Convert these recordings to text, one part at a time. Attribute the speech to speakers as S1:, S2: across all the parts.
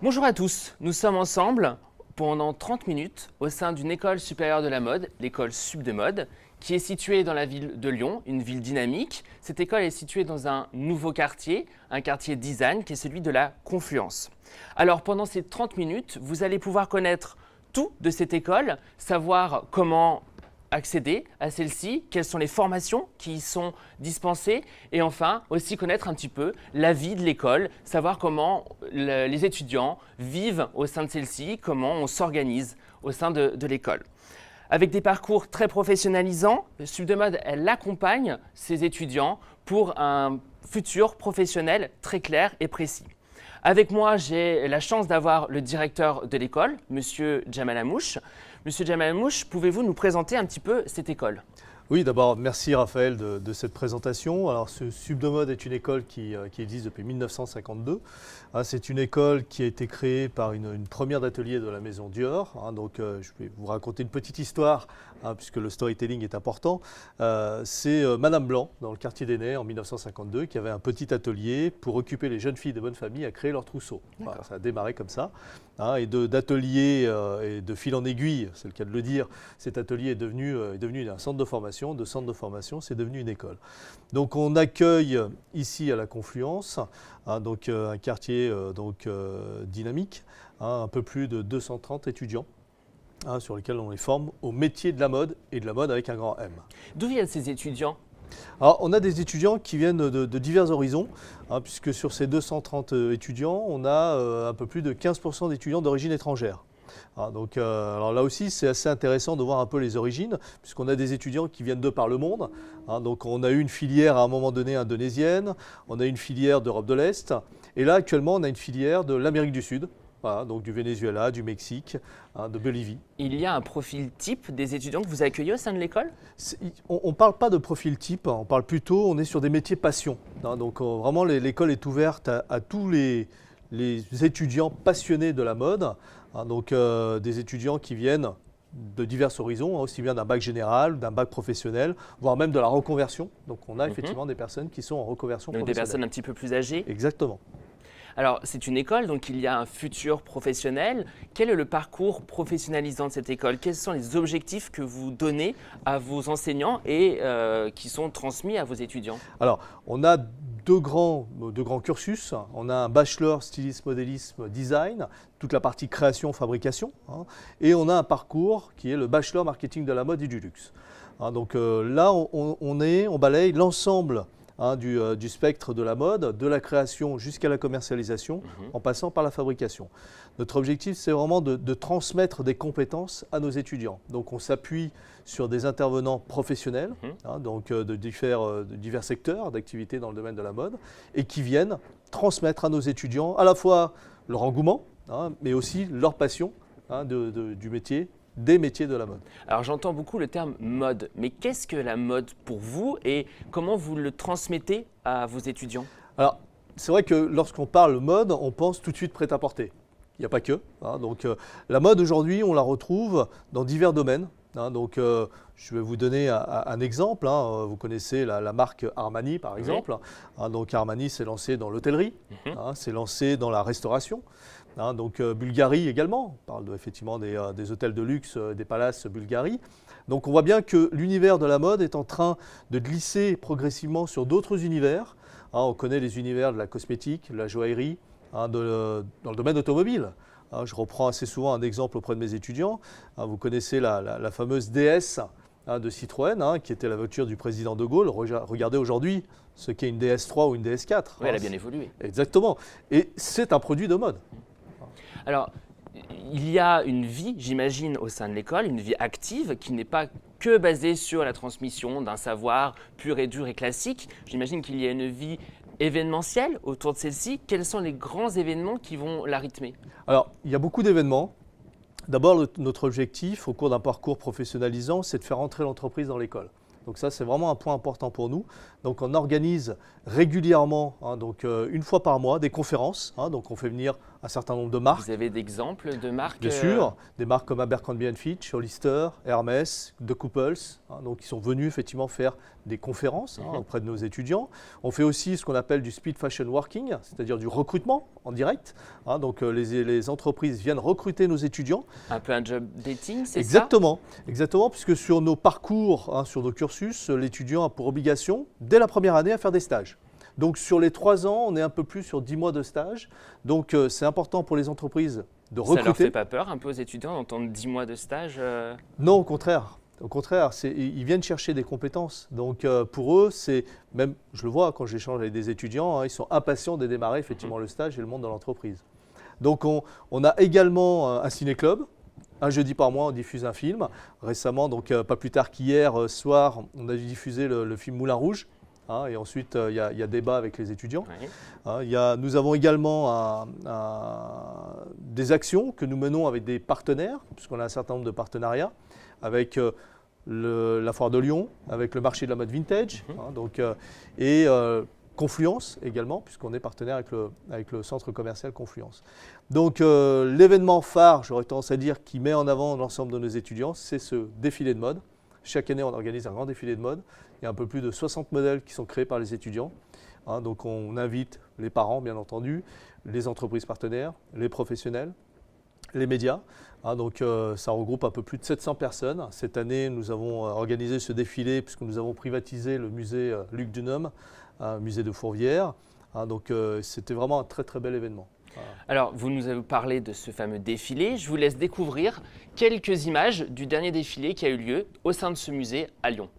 S1: Bonjour à tous, nous sommes ensemble pendant 30 minutes au sein d'une école supérieure de la mode, l'école Sup de Mode, qui est située dans la ville de Lyon, une ville dynamique. Cette école est située dans un nouveau quartier, un quartier design qui est celui de la Confluence. Alors pendant ces 30 minutes, vous allez pouvoir connaître tout de cette école, savoir comment accéder à celle-ci, quelles sont les formations qui y sont dispensées et enfin aussi connaître un petit peu la vie de l'école, savoir comment les étudiants vivent au sein de celle-ci, comment on s'organise au sein de l'école. Avec des parcours très professionnalisants, Sup de Mode, elle accompagne ses étudiants pour un futur professionnel très clair et précis. Avec moi, j'ai la chance d'avoir le directeur de l'école, Monsieur Djamal Amouche. Monsieur Djamal Amouche, pouvez-vous nous présenter un petit peu cette école ?
S2: Oui, d'abord, merci Raphaël de cette présentation. Alors, ce Sup de Mode est une école qui existe depuis 1952. C'est une école qui a été créée par une première d'atelier de la maison Dior. Donc, je vais vous raconter une petite histoire, puisque le storytelling est important. C'est Madame Blanc, dans le quartier des Nez, en 1952, qui avait un petit atelier pour occuper les jeunes filles de bonne famille à créer leur trousseau. Voilà, ça a démarré comme ça. Et d'atelier et de fil en aiguille, c'est le cas de le dire, cet atelier est devenu un centre de formation. De centre de formation, c'est devenu une école. Donc on accueille ici à la Confluence, donc un quartier dynamique, un peu plus de 230 étudiants sur lesquels on les forme au métier de la mode et de la mode avec un grand M.
S1: D'où viennent ces étudiants ?
S2: Alors, on a des étudiants qui viennent de divers horizons, puisque sur ces 230 étudiants, on a un peu plus de 15% d'étudiants d'origine étrangère. Alors là aussi, c'est assez intéressant de voir un peu les origines, puisqu'on a des étudiants qui viennent de par le monde. Donc on a eu une filière à un moment donné indonésienne, on a une filière d'Europe de l'Est, et là actuellement on a une filière de l'Amérique du Sud, donc du Venezuela, du Mexique, de Bolivie.
S1: Il y a un profil type des étudiants que vous accueillez au sein de l'école ?
S2: On ne parle pas de profil type, on parle plutôt, on est sur des métiers passion. Donc vraiment l'école est ouverte à tous les étudiants passionnés de la mode, donc des étudiants qui viennent de divers horizons, aussi bien d'un bac général, d'un bac professionnel, voire même de la reconversion. Donc on a effectivement des personnes qui sont en reconversion
S1: donc
S2: professionnelle.
S1: Des personnes un petit peu plus âgées ?
S2: Exactement.
S1: Alors, c'est une école, donc il y a un futur professionnel. Quel est le parcours professionnalisant de cette école ? Quels sont les objectifs que vous donnez à vos enseignants et qui sont transmis à vos étudiants ?
S2: Alors, on a deux grands cursus. On a un bachelor stylisme, modélisme, design, toute la partie création, fabrication. Et on a un parcours qui est le bachelor marketing de la mode et du luxe. Donc là, on balaye l'ensemble du spectre de la mode, de la création jusqu'à la commercialisation, en passant par la fabrication. Notre objectif, c'est vraiment de transmettre des compétences à nos étudiants. Donc on s'appuie sur des intervenants professionnels, donc de divers secteurs d'activité dans le domaine de la mode, et qui viennent transmettre à nos étudiants à la fois leur engouement, mais aussi leur passion du métier, des métiers de la mode.
S1: Alors j'entends beaucoup le terme mode, mais qu'est-ce que la mode pour vous et comment vous le transmettez à vos étudiants ?
S2: Alors c'est vrai que lorsqu'on parle mode, on pense tout de suite prêt-à-porter. Il n'y a pas que. Donc la mode aujourd'hui, on la retrouve dans divers domaines. Donc je vais vous donner un exemple. Vous connaissez la marque Armani par exemple. Donc Armani s'est lancé dans l'hôtellerie, s'est lancé dans la restauration. Donc Bulgari également, on parle effectivement des hôtels de luxe, des palaces Bulgari. Donc on voit bien que l'univers de la mode est en train de glisser progressivement sur d'autres univers. On connaît les univers de la cosmétique, de la joaillerie, dans le domaine automobile. Je reprends assez souvent un exemple auprès de mes étudiants. Vous connaissez la fameuse DS de Citroën, qui était la voiture du président de Gaulle. Regardez aujourd'hui ce qu'est une DS3 ou une DS4.
S1: Oui, elle a bien évolué.
S2: Exactement. Et c'est un produit de mode.
S1: Alors, il y a une vie, j'imagine, au sein de l'école, une vie active qui n'est pas que basée sur la transmission d'un savoir pur et dur et classique. J'imagine qu'il y a une vie événementielle autour de celle-ci. Quels sont les grands événements qui vont la rythmer ?
S2: Alors, il y a beaucoup d'événements. D'abord, notre objectif au cours d'un parcours professionnalisant, c'est de faire entrer l'entreprise dans l'école. Donc ça, c'est vraiment un point important pour nous. Donc on organise régulièrement, donc une fois par mois, des conférences. Donc on fait venir un certain nombre de marques.
S1: Vous avez d'exemples de marques
S2: Bien sûr, des marques comme Abercrombie Fitch, Hollister, Hermès, De Couples, donc ils sont venus effectivement faire des conférences auprès de nos étudiants. On fait aussi ce qu'on appelle du speed fashion working, c'est-à-dire du recrutement en direct. Donc les entreprises viennent recruter nos étudiants.
S1: Un peu un job dating, c'est ça?
S2: Exactement, puisque sur nos parcours, sur nos cursus, l'étudiant a pour obligation, dès la première année, à faire des stages. Donc sur les 3 ans, on est un peu plus sur 10 mois de stage. Donc c'est important pour les entreprises de recruter.
S1: Ça leur fait pas peur un peu aux étudiants d'entendre 10 mois de stage
S2: Non, au contraire. Au contraire, ils viennent chercher des compétences. Donc pour eux, c'est même, je le vois quand j'échange avec des étudiants, ils sont impatients de démarrer effectivement le stage et le monde de l'entreprise. Donc on a également un ciné-club. Un jeudi par mois, on diffuse un film. Récemment, donc pas plus tard qu'hier soir, on a diffusé le film Moulin Rouge. Et ensuite, il y a débat avec les étudiants. Oui. Nous avons également des actions que nous menons avec des partenaires, puisqu'on a un certain nombre de partenariats, avec la Foire de Lyon, avec le marché de la mode vintage, et Confluence également, puisqu'on est partenaire avec le centre commercial Confluence. Donc l'événement phare, j'aurais tendance à dire, qui met en avant l'ensemble de nos étudiants, c'est ce défilé de mode. Chaque année, on organise un grand défilé de mode. Il y a un peu plus de 60 modèles qui sont créés par les étudiants. Donc on invite les parents, bien entendu, les entreprises partenaires, les professionnels, les médias. Donc ça regroupe un peu plus de 700 personnes. Cette année, nous avons organisé ce défilé puisque nous avons privatisé le musée Luc Dunham, musée de Fourvière. Donc c'était vraiment un très très bel événement.
S1: Alors, vous nous avez parlé de ce fameux défilé. Je vous laisse découvrir quelques images du dernier défilé qui a eu lieu au sein de ce musée à Lyon.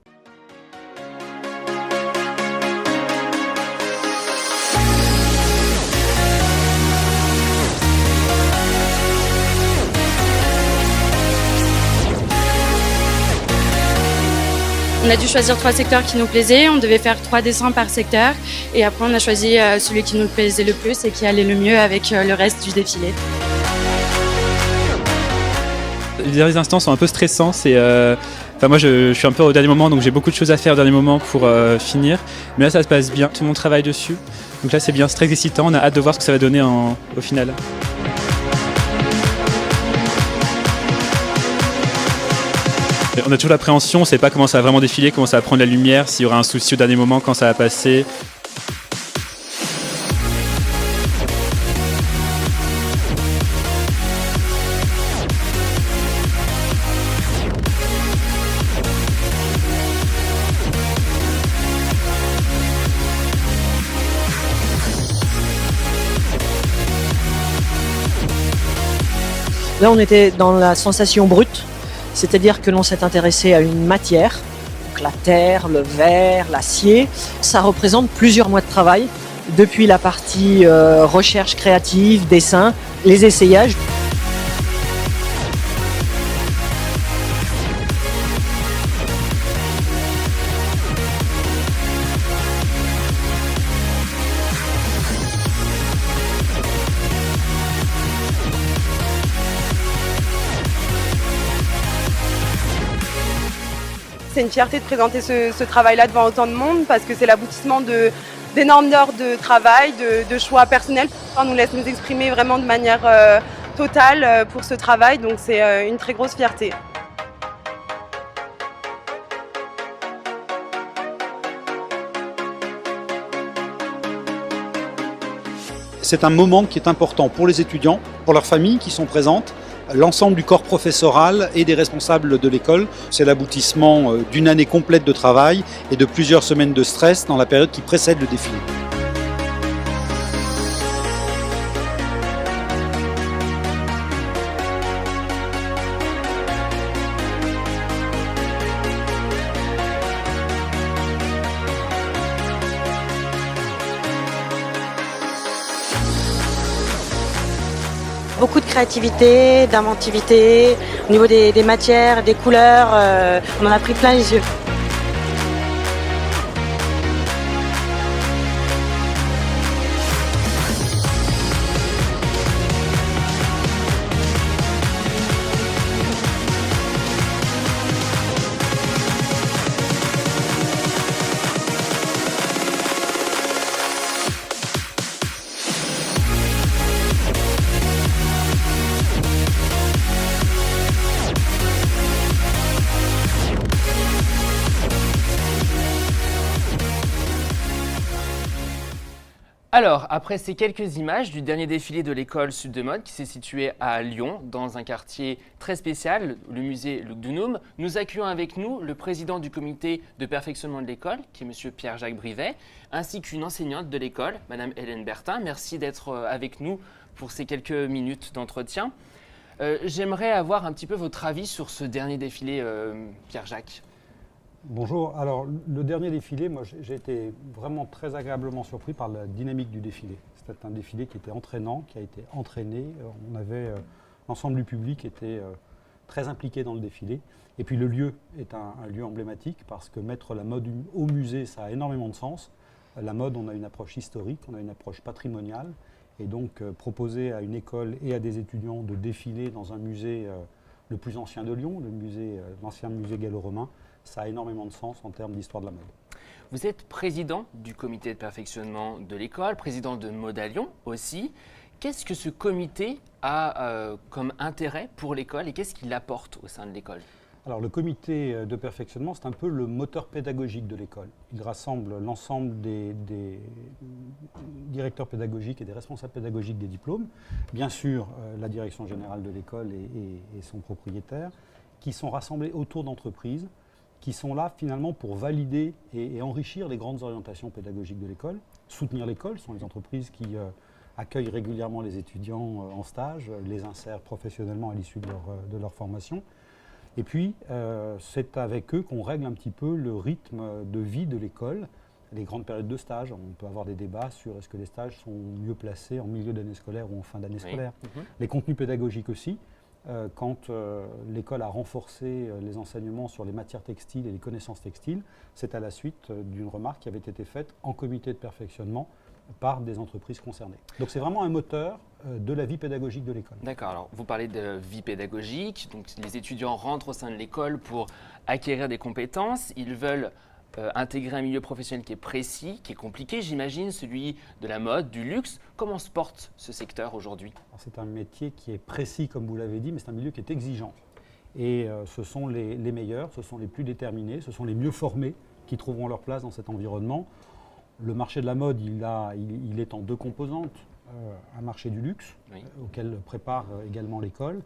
S3: On a dû choisir 3 secteurs qui nous plaisaient, on devait faire 3 dessins par secteur et après on a choisi celui qui nous plaisait le plus et qui allait le mieux avec le reste du défilé.
S4: Les derniers instants sont un peu stressants, moi je suis un peu au dernier moment donc j'ai beaucoup de choses à faire au dernier moment pour finir, mais là ça se passe bien, tout le monde travaille dessus, donc là c'est bien, c'est très excitant, on a hâte de voir ce que ça va donner au final. On a toujours l'appréhension, on ne sait pas comment ça va vraiment défiler, comment ça va prendre la lumière, s'il y aura un souci au dernier moment, quand ça va passer.
S5: Là, on était dans la sensation brute. C'est-à-dire que l'on s'est intéressé à une matière, donc la terre, le verre, l'acier. Ça représente plusieurs mois de travail, depuis la partie recherche créative, dessin, les essayages.
S6: C'est une fierté de présenter ce travail-là devant autant de monde parce que c'est l'aboutissement d'énormes heures de travail, de choix personnels. On nous laisse nous exprimer vraiment de manière totale pour ce travail, donc c'est une très grosse fierté.
S7: C'est un moment qui est important pour les étudiants, pour leurs familles qui sont présentes, l'ensemble du corps professoral et des responsables de l'école. C'est l'aboutissement d'une année complète de travail et de plusieurs semaines de stress dans la période qui précède le défilé.
S5: Beaucoup de créativité, d'inventivité, au niveau des matières, des couleurs, on en a pris plein les yeux.
S1: Alors, après ces quelques images du dernier défilé de l'école Sub de Mode qui s'est située à Lyon, dans un quartier très spécial, le musée Luc Dounoum, nous accueillons avec nous le président du comité de perfectionnement de l'école, qui est M. Pierre-Jacques Brivet, ainsi qu'une enseignante de l'école, Mme Hélène Bertin. Merci d'être avec nous pour ces quelques minutes d'entretien. J'aimerais avoir un petit peu votre avis sur ce dernier défilé, Pierre-Jacques.
S7: Bonjour. Alors, le dernier défilé, moi, j'ai été vraiment très agréablement surpris par la dynamique du défilé. C'était un défilé qui était entraînant, qui a été entraîné. On avait l'ensemble du public était très impliqué dans le défilé. Et puis le lieu est un lieu emblématique parce que mettre la mode au musée, ça a énormément de sens. La mode, on a une approche historique, on a une approche patrimoniale. Et donc, proposer à une école et à des étudiants de défiler dans un musée le plus ancien de Lyon, l'ancien musée gallo-romain, ça a énormément de sens en termes d'histoire de la mode.
S1: Vous êtes président du comité de perfectionnement de l'école, président de Mode à Lyon aussi. Qu'est-ce que ce comité a comme intérêt pour l'école et qu'est-ce qu'il apporte au sein de l'école ?
S7: Alors le comité de perfectionnement, c'est un peu le moteur pédagogique de l'école. Il rassemble l'ensemble des directeurs pédagogiques et des responsables pédagogiques des diplômes, bien sûr la direction générale de l'école et son propriétaire, qui sont rassemblés autour d'entreprises, qui sont là finalement pour valider et enrichir les grandes orientations pédagogiques de l'école. Soutenir l'école, ce sont les entreprises qui accueillent régulièrement les étudiants en stage, les insèrent professionnellement à l'issue de leur formation. Et puis, c'est avec eux qu'on règle un petit peu le rythme de vie de l'école, les grandes périodes de stage. On peut avoir des débats sur est-ce que les stages sont mieux placés en milieu d'année scolaire ou en fin d'année scolaire. Les contenus pédagogiques aussi. Quand l'école a renforcé les enseignements sur les matières textiles et les connaissances textiles, c'est à la suite d'une remarque qui avait été faite en comité de perfectionnement par des entreprises concernées. Donc c'est vraiment un moteur de la vie pédagogique de l'école.
S1: D'accord, alors vous parlez de vie pédagogique, donc les étudiants rentrent au sein de l'école pour acquérir des compétences, ils veulent intégrer un milieu professionnel qui est précis, qui est compliqué, j'imagine, celui de la mode, du luxe. Comment se porte ce secteur aujourd'hui ?
S7: C'est un métier qui est précis, comme vous l'avez dit, mais c'est un milieu qui est exigeant. Et ce sont les meilleurs, ce sont les plus déterminés, ce sont les mieux formés qui trouveront leur place dans cet environnement. Le marché de la mode, il est en deux composantes. Un marché du luxe, auquel prépare également l'école.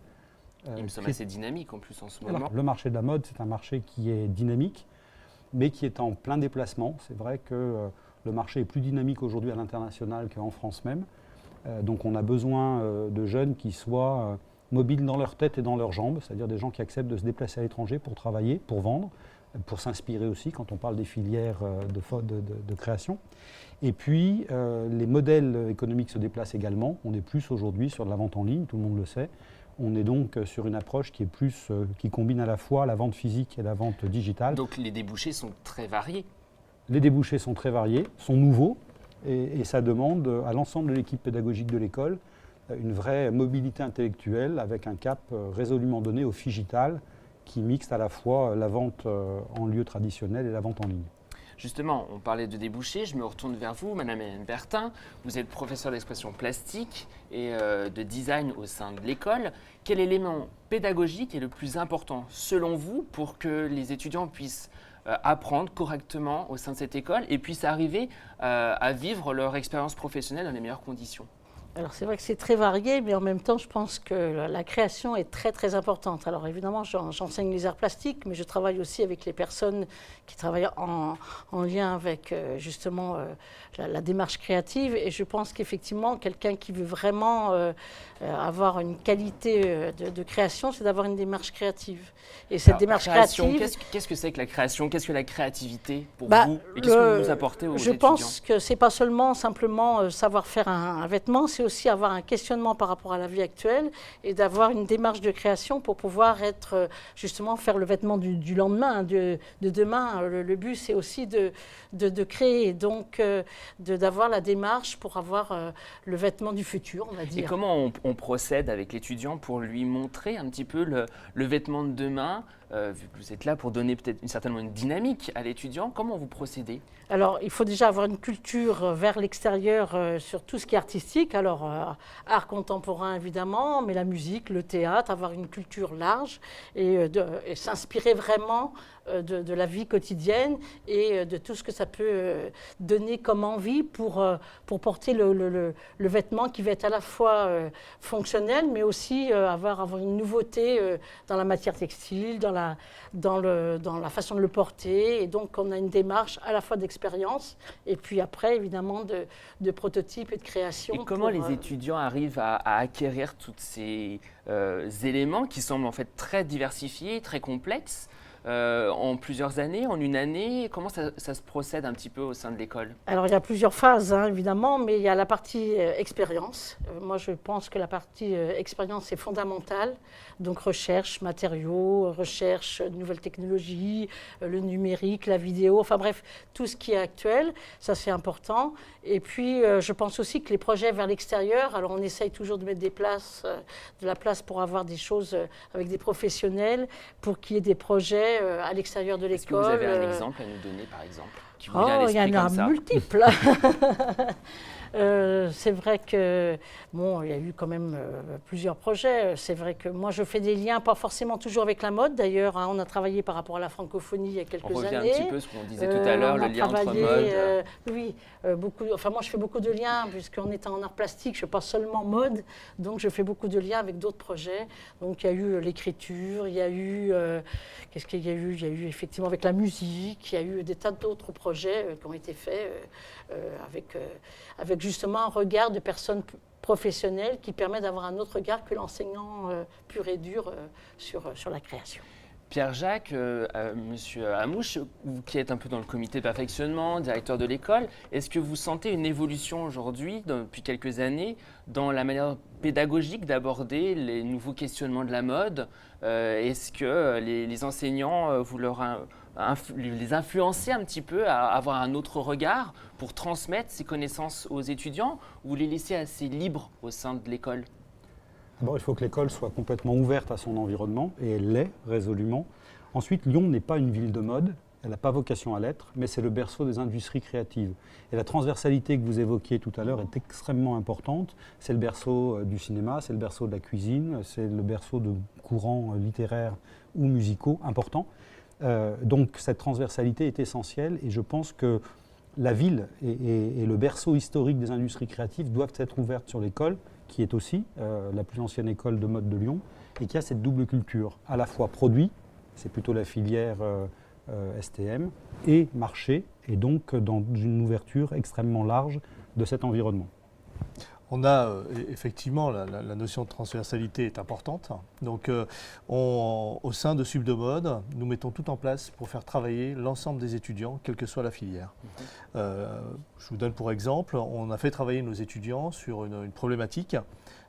S1: Il me semble assez dynamique en plus en ce moment.
S7: Alors, le marché de la mode, c'est un marché qui est dynamique, mais qui est en plein déplacement. C'est vrai que le marché est plus dynamique aujourd'hui à l'international qu'en France même. Donc on a besoin de jeunes qui soient mobiles dans leur tête et dans leurs jambes, c'est-à-dire des gens qui acceptent de se déplacer à l'étranger pour travailler, pour vendre, pour s'inspirer aussi quand on parle des filières de création. Et puis les modèles économiques se déplacent également. On est plus aujourd'hui sur de la vente en ligne, tout le monde le sait. On est donc sur une approche qui est plus, qui combine à la fois la vente physique et la vente digitale.
S1: Donc les débouchés sont très variés.
S7: Les débouchés sont très variés, sont nouveaux, et ça demande à l'ensemble de l'équipe pédagogique de l'école une vraie mobilité intellectuelle avec un cap résolument donné au figital qui mixte à la fois la vente en lieu traditionnel et la vente en ligne.
S1: Justement, on parlait de débouchés, je me retourne vers vous, Madame Hélène Bertin. Vous êtes professeure d'expression plastique et de design au sein de l'école. Quel élément pédagogique est le plus important, selon vous, pour que les étudiants puissent apprendre correctement au sein de cette école et puissent arriver à vivre leur expérience professionnelle dans les meilleures conditions ?
S8: Alors c'est vrai que c'est très varié, mais en même temps, je pense que la création est très très importante. Alors évidemment, j'enseigne les arts plastiques, mais je travaille aussi avec les personnes qui travaillent en lien avec justement la démarche créative. Et je pense qu'effectivement, quelqu'un qui veut vraiment avoir une qualité de création, c'est d'avoir une démarche créative. Et cette démarche créative...
S1: Qu'est-ce que c'est que la création ? Qu'est-ce que la créativité pour vous ? Et qu'est-ce que vous apportez aux étudiants ?
S8: Je pense que ce n'est pas seulement simplement savoir faire un vêtement, c'est aussi avoir un questionnement par rapport à la vie actuelle et d'avoir une démarche de création pour pouvoir être, justement, faire le vêtement du lendemain, de demain. Le but, c'est aussi de créer, donc d'avoir la démarche pour avoir le vêtement du futur, on va dire.
S1: Et comment on procède avec l'étudiant pour lui montrer un petit peu le vêtement de demain, vu que vous êtes là pour donner peut-être certainement une dynamique à l'étudiant, comment vous procédez ?
S8: Alors, il faut déjà avoir une culture vers l'extérieur sur tout ce qui est artistique. Alors, alors art contemporain évidemment, mais la musique, le théâtre, avoir une culture large et s'inspirer vraiment de la vie quotidienne et de tout ce que ça peut donner comme envie pour porter le vêtement qui va être à la fois fonctionnel, mais aussi avoir une nouveauté dans la matière textile, dans la façon de le porter. Et donc, on a une démarche à la fois d'expérience et puis après, évidemment, de prototype et de création.
S1: Et comment les étudiants arrivent à acquérir tous ces éléments qui semblent en fait très diversifiés, très complexes en plusieurs années, en une année? Comment ça se procède un petit peu au sein de l'école?
S8: Alors, il y a plusieurs phases, hein, évidemment, mais il y a la partie expérience. Moi, je pense que la partie expérience est fondamentale. Donc, recherche, matériaux, recherche, nouvelles technologies, le numérique, la vidéo, enfin bref, tout ce qui est actuel, ça c'est important. Et puis, je pense aussi que les projets vers l'extérieur, alors on essaye toujours de mettre de la place pour avoir des choses avec des professionnels, pour qu'il y ait des projets à l'extérieur de l'école.
S1: Est-ce que vous avez un exemple à nous donner, par exemple, qui vous vient à
S8: Oh, il y
S1: l'esprit
S8: en a
S1: comme ça?
S8: multiples. C'est vrai que, bon, il y a eu quand même plusieurs projets. C'est vrai que moi, je fais des liens, pas forcément toujours avec la mode. D'ailleurs, hein, on a travaillé par rapport à la francophonie il y a quelques années.
S1: On revient un petit peu à ce qu'on disait tout à l'heure, le lien entre mode.
S8: Oui, enfin, moi, je fais beaucoup de liens, puisqu'on est en art plastique, je ne fais pas seulement mode. Donc, je fais beaucoup de liens avec d'autres projets. Donc, il y a eu l'écriture, il y a eu... qu'est-ce qu'il y a eu? Il y a eu effectivement avec la musique, il y a eu des tas d'autres projets qui ont été faits avec justement un regard de personnes professionnelles qui permet d'avoir un autre regard que l'enseignant pur et dur sur la création.
S1: Pierre-Jacques, Monsieur Hamouche, vous qui êtes un peu dans le comité de perfectionnement, directeur de l'école, est-ce que vous sentez une évolution aujourd'hui, depuis quelques années, dans la manière pédagogique d'aborder les nouveaux questionnements de la mode? Est-ce que les enseignants, vous les influencer un petit peu à avoir un autre regard pour transmettre ces connaissances aux étudiants, ou les laisser assez libres au sein de l'école?
S7: D'abord, il faut que l'école soit complètement ouverte à son environnement, et elle l'est résolument. Ensuite, Lyon n'est pas une ville de mode, elle n'a pas vocation à l'être, mais c'est le berceau des industries créatives. Et la transversalité que vous évoquiez tout à l'heure est extrêmement importante. C'est le berceau du cinéma, c'est le berceau de la cuisine, c'est le berceau de courants littéraires ou musicaux importants. Donc cette transversalité est essentielle, et je pense que la ville et le berceau historique des industries créatives doivent être ouvertes sur l'école, qui est aussi la plus ancienne école de mode de Lyon, et qui a cette double culture, à la fois produit, c'est plutôt la filière STM, et marché, et donc dans une ouverture extrêmement large de cet environnement.
S2: On a effectivement, la notion de transversalité est importante. Donc au sein de Sub de Mode, nous mettons tout en place pour faire travailler l'ensemble des étudiants, quelle que soit la filière. Je vous donne pour exemple, on a fait travailler nos étudiants sur une problématique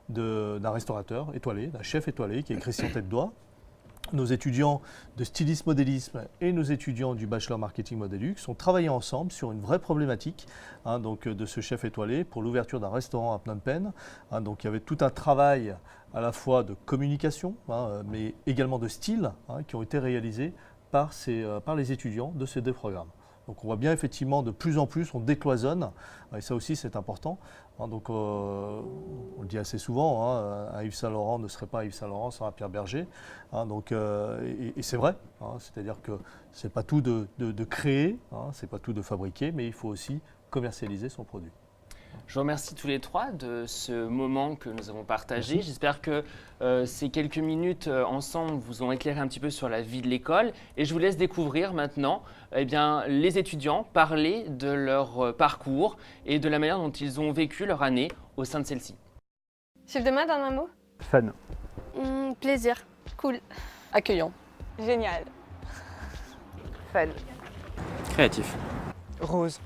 S2: d'un restaurateur étoilé, d'un chef étoilé qui est Christian Tête-Doigt. Nos étudiants de stylisme modélisme et nos étudiants du bachelor marketing Modélux ont travaillé ensemble sur une vraie problématique donc de ce chef étoilé pour l'ouverture d'un restaurant à Phnom Penh. Donc il y avait tout un travail à la fois de communication, mais également de style qui ont été réalisés par les étudiants de ces deux programmes. Donc on voit bien effectivement de plus en plus on décloisonne, et ça aussi c'est important. Donc on le dit assez souvent, un Yves Saint Laurent ne serait pas Yves Saint Laurent sans un Pierre Berger. Et c'est vrai, c'est-à-dire que c'est pas tout de créer, c'est pas tout de fabriquer, mais il faut aussi commercialiser son produit.
S1: Je vous remercie tous les trois de ce moment que nous avons partagé. J'espère que ces quelques minutes ensemble vous ont éclairé un petit peu sur la vie de l'école. Et je vous laisse découvrir maintenant les étudiants parler de leur parcours et de la manière dont ils ont vécu leur année au sein de celle-ci.
S9: Sub de mode en un mot?
S10: Fun.
S9: Plaisir. Cool.
S6: Accueillant.
S9: Génial.
S6: Fun.
S10: Créatif.
S11: Rose.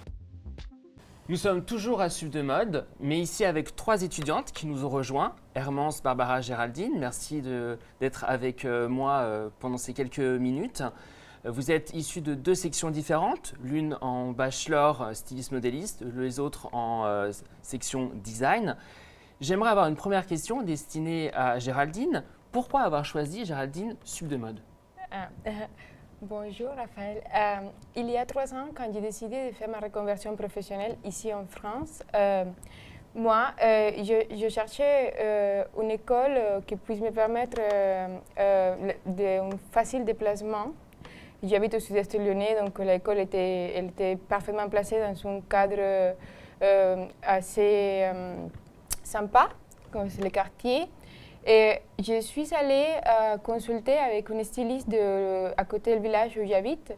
S1: Nous sommes toujours à Sub de Mode, mais ici avec trois étudiantes qui nous ont rejoints. Hermance, Barbara, Géraldine, merci d'être avec moi pendant ces quelques minutes. Vous êtes issus de deux sections différentes, l'une en bachelor styliste modéliste, les autres en section design. J'aimerais avoir une première question destinée à Géraldine. Pourquoi avoir choisi, Géraldine, Sub de Mode?
S9: Bonjour Raphaël. Il y a 3 ans, quand j'ai décidé de faire ma reconversion professionnelle ici en France, Moi, je cherchais une école qui puisse me permettre un facile déplacement. J'habite au sud-est lyonnais, donc l'école était parfaitement placée dans un cadre assez sympa, comme c'est le quartier. Et je suis allée consulter avec une styliste à côté du village où j'habite.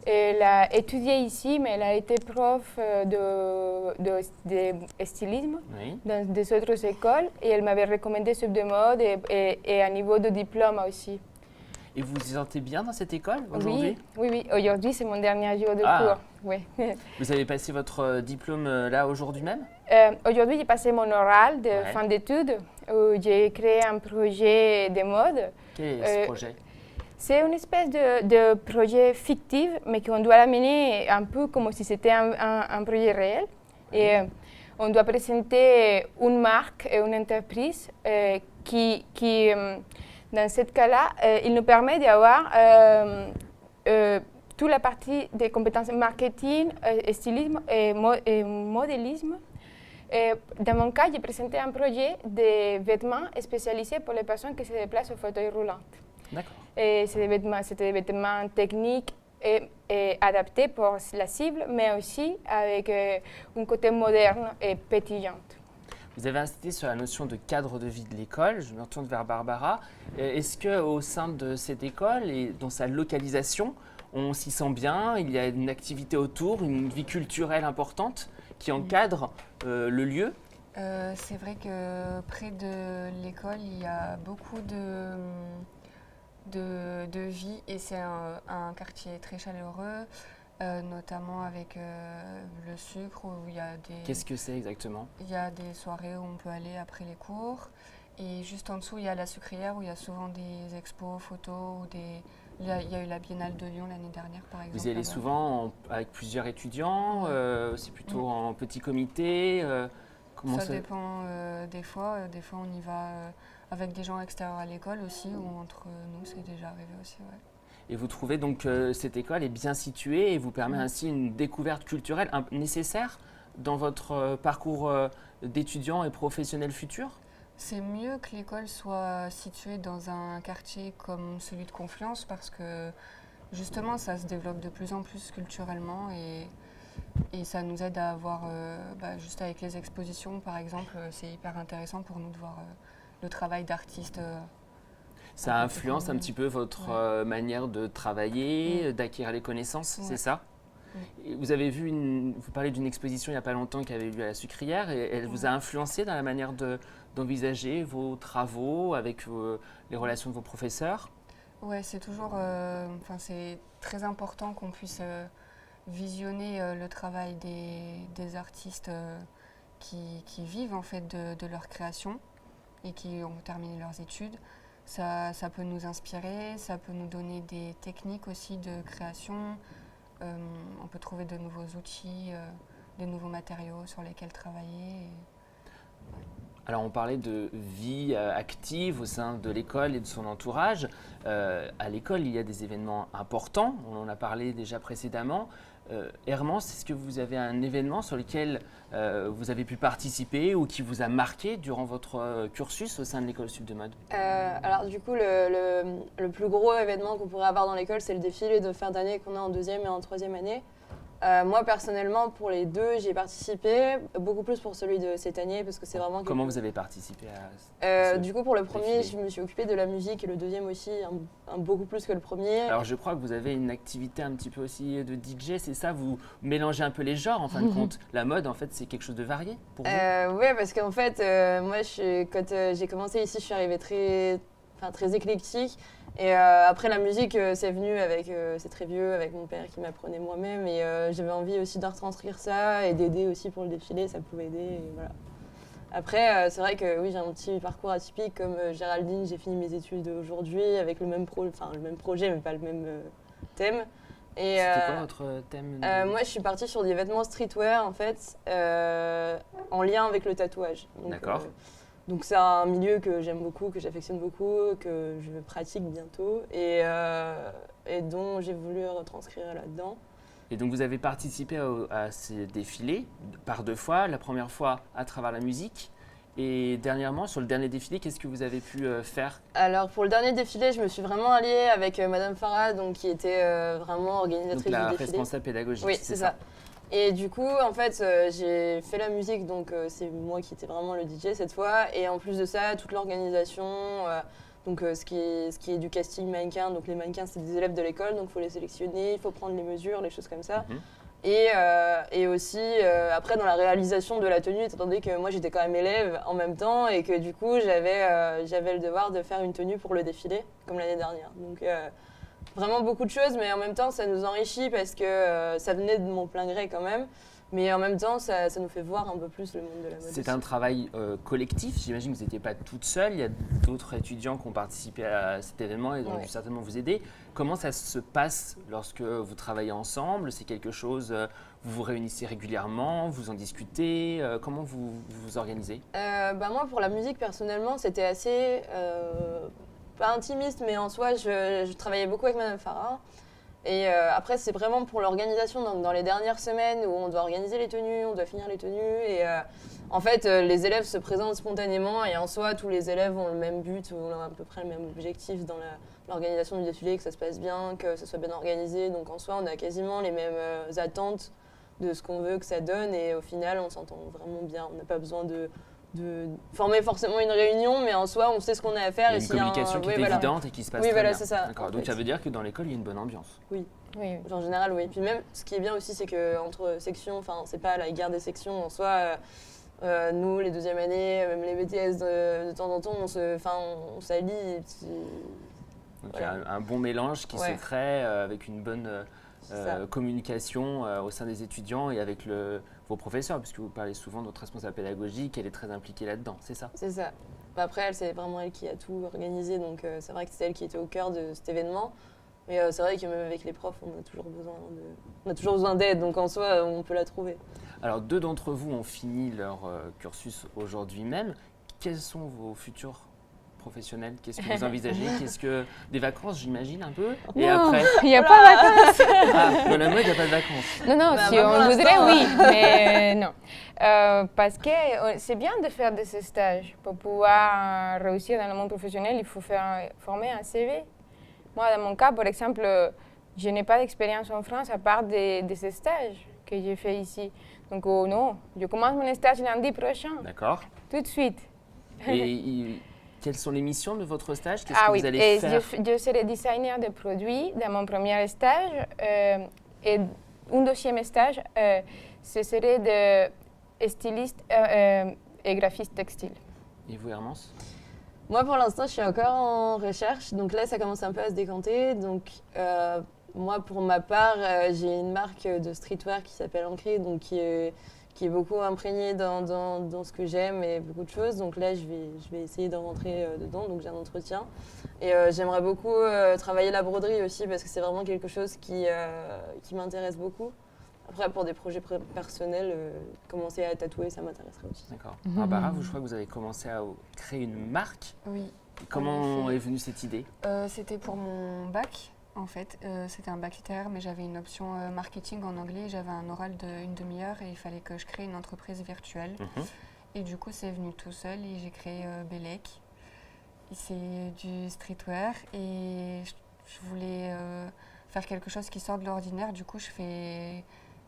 S9: Elle a étudié ici, mais elle a été prof de stylisme dans des autres écoles. Et elle m'avait recommandé Sub de mode et un niveau de diplôme aussi.
S1: Et vous vous sentez bien dans cette école aujourd'hui?
S9: Oui. Aujourd'hui, c'est mon dernier jour de cours. Oui.
S1: Vous avez passé votre diplôme là aujourd'hui même?
S9: Aujourd'hui, j'ai passé mon oral de fin d'études où j'ai créé un projet de mode.
S1: Quel est ce projet?
S9: C'est une espèce de projet fictif, mais qu'on doit l'amener un peu comme si c'était un projet réel. Et on doit présenter une marque et une entreprise qui dans ce cas-là, il nous permet d'avoir toute la partie des compétences marketing, stylisme et modélisme. Et dans mon cas, j'ai présenté un projet de vêtements spécialisés pour les personnes qui se déplacent au fauteuil roulant.
S1: D'accord.
S9: Et c'était des vêtements techniques et adaptés pour la cible, mais aussi avec un côté moderne et pétillant.
S1: Vous avez insisté sur la notion de cadre de vie de l'école. Je me retourne vers Barbara. Est-ce qu'au sein de cette école et dans sa localisation, on s'y sent bien? Il y a une activité autour, une vie culturelle importante qui encadre le lieu?
S11: C'est vrai que près de l'école, il y a beaucoup de vie et c'est un quartier très chaleureux. Notamment avec le sucre où il y a des...
S1: Qu'est-ce que c'est exactement?
S11: Il y a des soirées où on peut aller après les cours et juste en dessous il y a la sucrière où il y a souvent des expos, photos ou des... Il y a eu la Biennale de Lyon l'année dernière par exemple.
S1: Vous y allez souvent avec plusieurs étudiants? C'est plutôt en petit comité?
S11: Ça dépend des fois. Des fois on y va avec des gens extérieurs à l'école aussi ou entre nous, c'est déjà arrivé aussi. Ouais.
S1: Et vous trouvez donc que cette école est bien située et vous permet ainsi une découverte culturelle nécessaire dans votre parcours d'étudiant et professionnel futur?
S11: C'est mieux que l'école soit située dans un quartier comme celui de Confluence parce que justement ça se développe de plus en plus culturellement et ça nous aide à avoir, juste avec les expositions par exemple, c'est hyper intéressant pour nous de voir le travail d'artistes.
S1: Ça influence un petit peu votre manière de travailler, d'acquérir les connaissances, c'est ça? Et vous avez vous parlez d'une exposition il n'y a pas longtemps qui avait eu lieu à la Sucrière et elle vous a influencé dans la manière d'envisager vos travaux avec les relations de vos professeurs?
S11: Oui, c'est toujours, c'est très important qu'on puisse visionner le travail des artistes qui vivent en fait de leur création et qui ont terminé leurs études. Ça peut nous inspirer, ça peut nous donner des techniques aussi de création. On peut trouver de nouveaux outils, de nouveaux matériaux sur lesquels travailler.
S1: Alors on parlait de vie active au sein de l'école et de son entourage. À l'école, il y a des événements importants, on en a parlé déjà précédemment. Hermance, est-ce que vous avez un événement sur lequel vous avez pu participer ou qui vous a marqué durant votre cursus au sein de l'école Sub de mode?
S12: Alors du coup, le plus gros événement qu'on pourrait avoir dans l'école, c'est le défilé de fin d'année qu'on a en deuxième et en troisième année. Moi, personnellement, pour les deux, j'y ai participé, beaucoup plus pour celui de cette année, parce que c'est vraiment...
S1: Comment vous avez participé à
S12: Du coup, pour le premier, je me suis occupée de la musique, et le deuxième aussi, beaucoup plus que le premier.
S1: Alors, je crois que vous avez une activité un petit peu aussi de DJ, c'est ça? Vous mélangez un peu les genres, en fin de compte. La mode, en fait, c'est quelque chose de varié pour vous?
S12: Oui, parce qu'en fait, moi, quand j'ai commencé ici, je suis arrivée très éclectique. Et après la musique, c'est venu avec, c'est très vieux, avec mon père qui m'apprenait moi-même. Et j'avais envie aussi de retranscrire ça et d'aider aussi pour le défilé, ça pouvait aider. Et voilà. Après, c'est vrai que oui, j'ai un petit parcours atypique comme Géraldine. J'ai fini mes études aujourd'hui avec le même projet, mais pas le même thème.
S1: C'était quoi votre thème?
S12: Moi, je suis partie sur des vêtements streetwear, en fait, en lien avec le tatouage.
S1: D'accord.
S12: Donc c'est un milieu que j'aime beaucoup, que j'affectionne beaucoup, que je pratique bientôt et dont j'ai voulu retranscrire là-dedans.
S1: Et donc vous avez participé à ces défilés par 2 fois. La première fois à travers la musique. Et dernièrement, sur le dernier défilé, qu'est-ce que vous avez pu faire?
S12: Alors pour le dernier défilé, je me suis vraiment alliée avec Madame Farah, donc, qui était vraiment organisatrice
S1: Donc la
S12: du défilé.
S1: responsable pédagogique.
S12: Oui, c'est ça. Et du coup, en fait, j'ai fait la musique, donc c'est moi qui étais vraiment le DJ cette fois. Et en plus de ça, toute l'organisation, donc ce qui est du casting mannequin. Donc les mannequins, c'est des élèves de l'école, donc il faut les sélectionner, il faut prendre les mesures, les choses comme ça. Et aussi, après, dans la réalisation de la tenue, étant donné que moi, j'étais quand même élève en même temps et que du coup, j'avais le devoir de faire une tenue pour le défilé, comme l'année dernière. Donc, vraiment beaucoup de choses, mais en même temps, ça nous enrichit parce que ça venait de mon plein gré quand même. Mais en même temps, ça nous fait voir un peu plus le monde de la mode.
S1: C'est un travail collectif. J'imagine que vous n'étiez pas toute seule. Il y a d'autres étudiants qui ont participé à cet événement et ont dû certainement vous aider. Comment ça se passe lorsque vous travaillez ensemble? C'est quelque chose, vous vous réunissez régulièrement, vous en discutez? Comment vous vous organisez?
S12: Moi, pour la musique, personnellement, c'était assez, pas intimiste, mais en soi, je travaillais beaucoup avec Madame Farah. Et après, c'est vraiment pour l'organisation dans les dernières semaines où on doit organiser les tenues, on doit finir les tenues. Et en fait, les élèves se présentent spontanément et en soi, tous les élèves ont le même but, ont à peu près le même objectif dans l'organisation du défilé, que ça se passe bien, que ça soit bien organisé. Donc en soi, on a quasiment les mêmes attentes de ce qu'on veut que ça donne et au final, on s'entend vraiment bien. On n'a pas besoin de former forcément une réunion, mais en soi, on sait ce qu'on a à faire.
S1: Il y a une communication qui est évidente et qui se passe très
S12: bien. Oui, voilà,
S1: c'est
S12: ça.
S1: D'accord. Donc ça veut dire que dans l'école, il y a une bonne ambiance.
S12: Oui. En général, oui. Puis même, ce qui est bien aussi, c'est qu'entre sections, enfin, c'est pas la guerre des sections en soi. Nous, les 2e années, même les BTS, de temps en temps, on s'allie.
S1: Donc il y a un bon mélange qui se crée avec une bonne communication au sein des étudiants et avec vos professeurs, puisque vous parlez souvent de votre responsable pédagogique, elle est très impliquée là-dedans, c'est ça?
S12: C'est ça. Après, c'est vraiment elle qui a tout organisé, donc c'est vrai que c'est elle qui était au cœur de cet événement. Mais c'est vrai que même avec les profs, on a toujours besoin d'aide, donc en soi, on peut la trouver.
S1: Alors, 2 d'entre vous ont fini leur cursus aujourd'hui même. Quels sont vos futurs professionnels? Qu'est-ce que vous envisagez? Des vacances, j'imagine, un peu?
S9: Et après, il n'y a pas de vacances.
S1: Dans la mode, il n'y a pas de vacances.
S9: Non, si on voudrait, oui, mais non. Parce que c'est bien de faire de ces stages. Pour pouvoir réussir dans le monde professionnel, il faut former un CV. Moi, dans mon cas, par exemple, je n'ai pas d'expérience en France à part de ces stages que j'ai fait ici. Donc, non, je commence mon stage lundi prochain.
S1: D'accord.
S9: Tout de suite.
S1: Et quelles sont les missions de votre stage? Qu'est-ce que vous allez faire?
S9: Je serai designer de produits dans mon premier stage. Et un 2e stage, ce serait de styliste et graphiste textile.
S1: Et vous, Hermance?
S12: Moi, pour l'instant, je suis encore en recherche. Donc là, ça commence un peu à se décanter. Donc, moi, pour ma part, j'ai une marque de streetwear qui s'appelle Ancré, donc qui est beaucoup imprégnée dans ce que j'aime et beaucoup de choses. Donc là, je vais essayer de rentrer dedans. Donc j'ai un entretien. Et j'aimerais beaucoup travailler la broderie aussi parce que c'est vraiment quelque chose qui m'intéresse beaucoup. Après, pour des projets personnels, commencer à tatouer, ça m'intéresserait aussi.
S1: D'accord. Barbara, je crois que vous avez commencé à créer une marque.
S11: Oui.
S1: Comment est venue cette idée?
S11: C'était pour mon bac, en fait. C'était un bac littéraire, mais j'avais une option marketing en anglais. J'avais un oral d'une demi-heure et il fallait que je crée une entreprise virtuelle. Et du coup, c'est venu tout seul et j'ai créé Bellec. C'est du streetwear et je voulais faire quelque chose qui sort de l'ordinaire. Du coup, je fais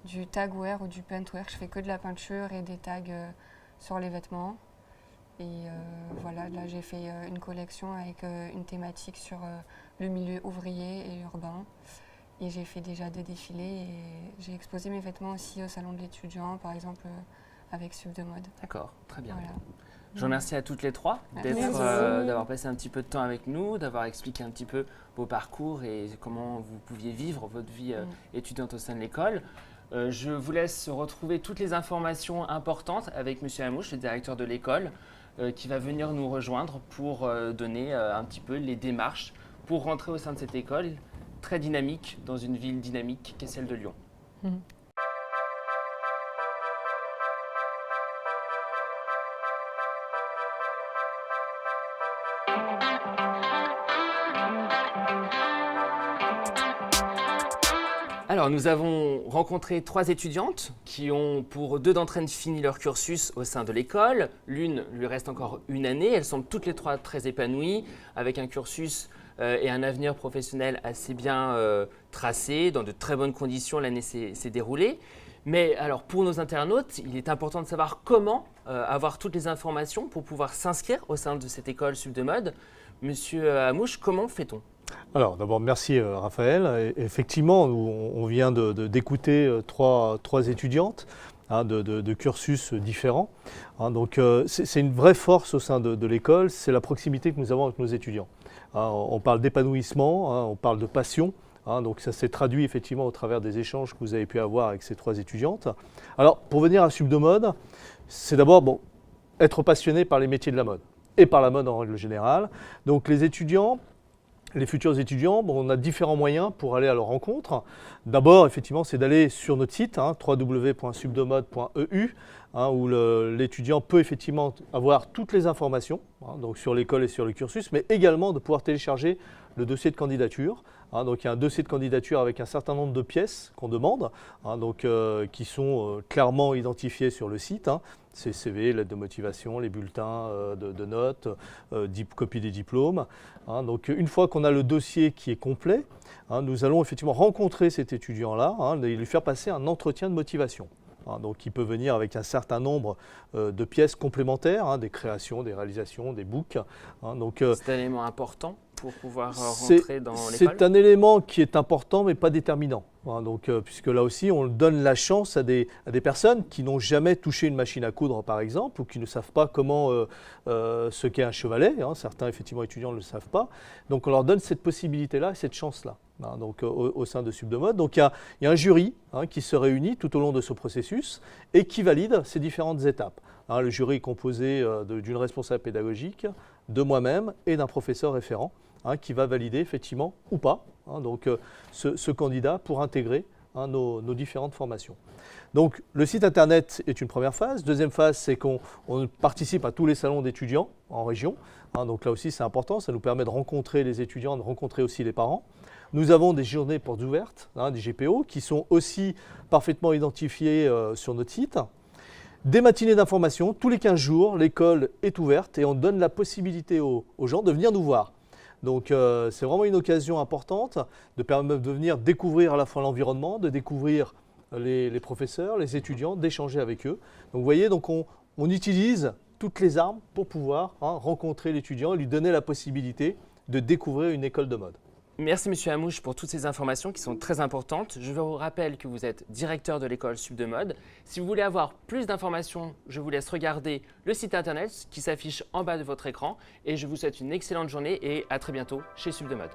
S11: du tagwear ou du paintwear. Je fais que de la peinture et des tags sur les vêtements. Et voilà, là j'ai fait une collection avec une thématique sur le milieu ouvrier et urbain. Et j'ai fait déjà des défilés et j'ai exposé mes vêtements aussi au salon de l'étudiant, par exemple avec Sub de mode.
S1: D'accord, très bien.
S11: Voilà.
S1: Je vous remercie à toutes les 3 d'avoir passé un petit peu de temps avec nous, d'avoir expliqué un petit peu vos parcours et comment vous pouviez vivre votre vie étudiante au sein de l'école. Je vous laisse retrouver toutes les informations importantes avec M. Hamouche, le directeur de l'école, qui va venir nous rejoindre pour donner un petit peu les démarches pour rentrer au sein de cette école très dynamique, dans une ville dynamique qu'est celle de Lyon. Alors, nous avons rencontré 3 étudiantes qui ont, pour 2 d'entre elles, fini leur cursus au sein de l'école. L'une lui reste encore une année. Elles semblent toutes les 3 très épanouies, avec un cursus et un avenir professionnel assez bien tracé. Dans de très bonnes conditions, l'année s'est déroulée. Mais alors, pour nos internautes, il est important de savoir comment avoir toutes les informations pour pouvoir s'inscrire au sein de cette école Sup de Mode. Monsieur Hamouche, comment fait-on ?
S2: Alors d'abord, merci Raphaël. Et effectivement, on vient d'écouter trois étudiantes de cursus différents. Donc c'est une vraie force au sein de l'école, c'est la proximité que nous avons avec nos étudiants. On parle d'épanouissement, on parle de passion. Donc ça s'est traduit effectivement au travers des échanges que vous avez pu avoir avec ces 3 étudiantes. Alors pour venir à Sup de Mode, c'est d'abord être passionné par les métiers de la mode et par la mode en règle générale. Donc les étudiants, les futurs étudiants, on a différents moyens pour aller à leur rencontre. D'abord, effectivement, c'est d'aller sur notre site, www.supdemode.eu, où l'étudiant peut effectivement avoir toutes les informations, donc sur l'école et sur le cursus, mais également de pouvoir télécharger le dossier de candidature. Donc il y a un dossier de candidature avec un certain nombre de pièces qu'on demande, qui sont clairement identifiées sur le site. C'est CV, lettre de motivation, les bulletins de notes, copie des diplômes. Donc une fois qu'on a le dossier qui est complet, nous allons effectivement rencontrer cet étudiant-là et lui faire passer un entretien de motivation. Donc il peut venir avec un certain nombre de pièces complémentaires, des créations, des réalisations, des books.
S1: C'est un élément important pour pouvoir rentrer dans l'école ?
S2: C'est un élément qui est important mais pas déterminant. Puisque là aussi on donne la chance à des personnes qui n'ont jamais touché une machine à coudre par exemple, ou qui ne savent pas comment ce qu'est un chevalet. Certains effectivement étudiants ne le savent pas. Donc on leur donne cette possibilité-là et cette chance-là. Au sein de Sup de Mode. Donc il y a un jury qui se réunit tout au long de ce processus et qui valide ces différentes étapes. Le jury est composé d'une responsable pédagogique, de moi-même et d'un professeur référent qui va valider effectivement ou pas ce candidat pour intégrer nos différentes formations. Donc le site internet est une première phase. Deuxième phase, c'est qu'on participe à tous les salons d'étudiants en région. Donc là aussi c'est important, ça nous permet de rencontrer les étudiants, de rencontrer aussi les parents. Nous avons des journées portes ouvertes, des GPO, qui sont aussi parfaitement identifiées sur notre site. Des matinées d'information, tous les 15 jours, l'école est ouverte et on donne la possibilité aux gens de venir nous voir. Donc c'est vraiment une occasion importante de venir découvrir à la fois l'environnement, de découvrir les professeurs, les étudiants, d'échanger avec eux. Donc vous voyez, on utilise toutes les armes pour pouvoir rencontrer l'étudiant et lui donner la possibilité de découvrir une école de mode.
S1: Merci Monsieur Hamouche pour toutes ces informations qui sont très importantes. Je vous rappelle que vous êtes directeur de l'école Sup de Mode. Si vous voulez avoir plus d'informations, je vous laisse regarder le site internet qui s'affiche en bas de votre écran. Et je vous souhaite une excellente journée et à très bientôt chez Sup de Mode.